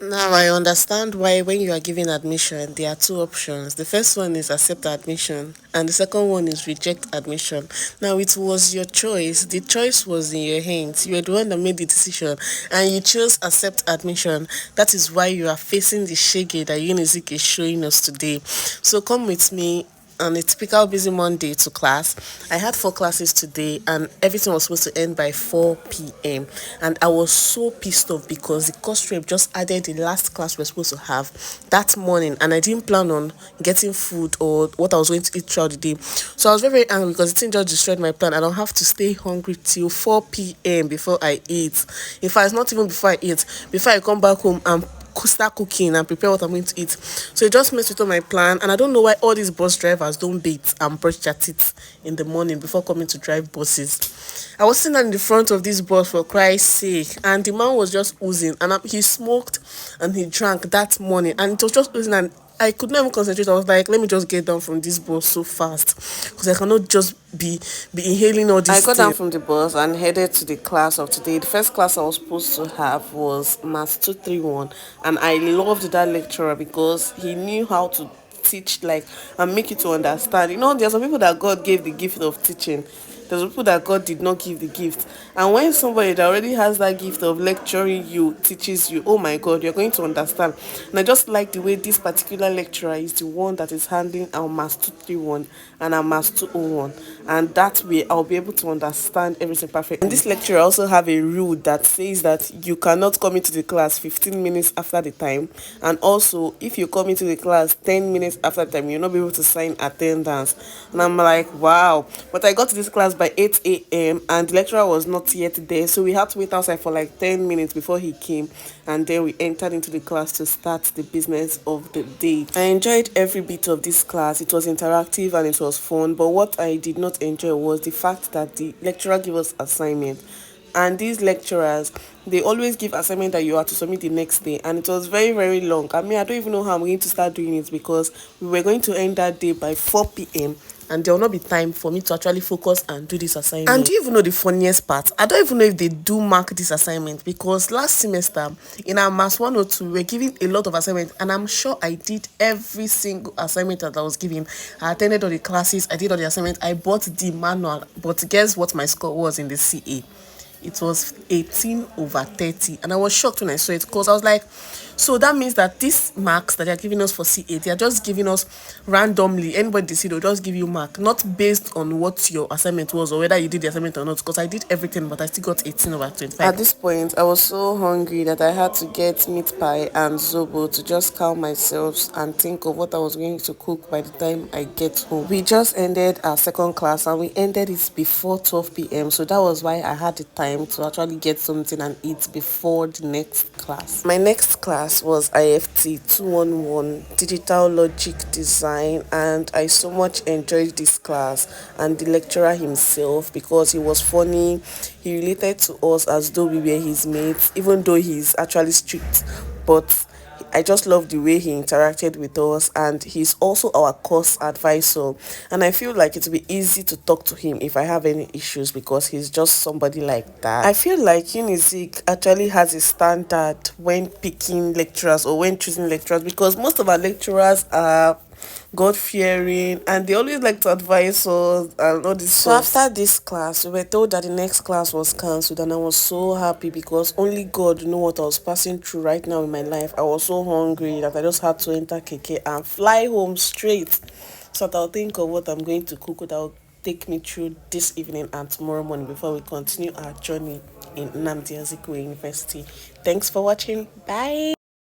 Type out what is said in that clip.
Now I understand why when you are giving admission, there are two options. The first one is accept admission, and the second one is reject admission. Now it was your choice. The choice was in your hands. You were the one that made the decision, and you chose accept admission. That is why you are facing the shege that Unizik is showing us today. So come with me on a typical busy Monday to class. I had 4 classes today and everything was supposed to end by 4 p.m. And I was so pissed off because the course rep just added the last class we are supposed to have that morning and I didn't plan on getting food or what I was going to eat throughout the day. So I was very, very angry because the thing just destroyed my plan. I don't have to stay hungry till 4 p.m. before I eat. In fact, it's not even before I eat. Before I come back home and start cooking and prepare what I'm going to eat. So it just messed with all my plan. And I don't know why all these bus drivers don't bathe and brush their teeth in the morning before coming to drive buses. I was sitting in the front of this bus for Christ's sake, and the man was just oozing. And he smoked and he drank that morning, and it was just oozing. And I could not even concentrate. I was like, let me just get down from this bus so fast because I cannot just be inhaling all this. I got down from the bus and headed to the class of today. The first class I was supposed to have was Maths 231, and I loved that lecturer because he knew how to teach like and make you to understand. You know, there are some people that God gave the gift of teaching. There's people that God did not give the gift. And when somebody that already has that gift of lecturing you teaches you, oh my God, you're going to understand. And I just like the way this particular lecturer is the one that is handling our Maths 231 and our Maths 201. And that way I'll be able to understand everything perfectly. And this lecturer also have a rule that says that you cannot come into the class 15 minutes after the time. And also, if you come into the class 10 minutes after the time, you'll not be able to sign attendance. And I'm like, wow. But I got to this class by 8 a.m. and the lecturer was not yet there. So we had to wait outside for like 10 minutes before he came. And then we entered into the class to start the business of the day. I enjoyed every bit of this class. It was interactive and it was fun. But what I did not enjoy was the fact that the lecturer gave us assignment. And these lecturers, they always give assignment that you are to submit the next day, and it was very, very long. I mean, I don't even know how I'm going to start doing it because we were going to end that day by 4 p.m. and there will not be time for me to actually focus and do this assignment. And do you even know the funniest part? I don't even know if they do mark this assignment because last semester in our Maths 102 we were giving a lot of assignments, and I'm sure I did every single assignment that I was given. I attended all the classes, I did all the assignments, I bought the manual, but guess what my score was in the CA? It was 18/30, and I was shocked when I saw it because I was like, so that means that these marks that they're giving us for CA, they are just giving us randomly. Anybody they see, they'll just give you mark, not based on what your assignment was or whether you did the assignment or not, because I did everything but I still got 18/25. At this point I was so hungry that I had to get meat pie and zobo to just calm myself and think of what I was going to cook by the time I get home. We just ended our second class and we ended it before 12 p.m. So that was why I had the time to actually get something and eat before the next class. My next class was IFT 211 Digital Logic Design, and I so much enjoyed this class and the lecturer himself because he was funny. He related to us as though we were his mates, even though he's actually strict. But I just love the way he interacted with us, and he's also our course advisor. And I feel like it will be easy to talk to him if I have any issues because he's just somebody like that. I feel like Unizik actually has a standard when picking lecturers or when choosing lecturers because most of our lecturers are God-fearing and they always like to advise us and all this. So after this class we were told that the next class was cancelled, and I was so happy because only God knew what I was passing through right now in my life. I was so hungry that I just had to enter keke and fly home straight so that I'll think of what I'm going to cook that will take me through this evening and tomorrow morning before we continue our journey in Nnamdi Azikiwe University. Thanks for watching. Bye.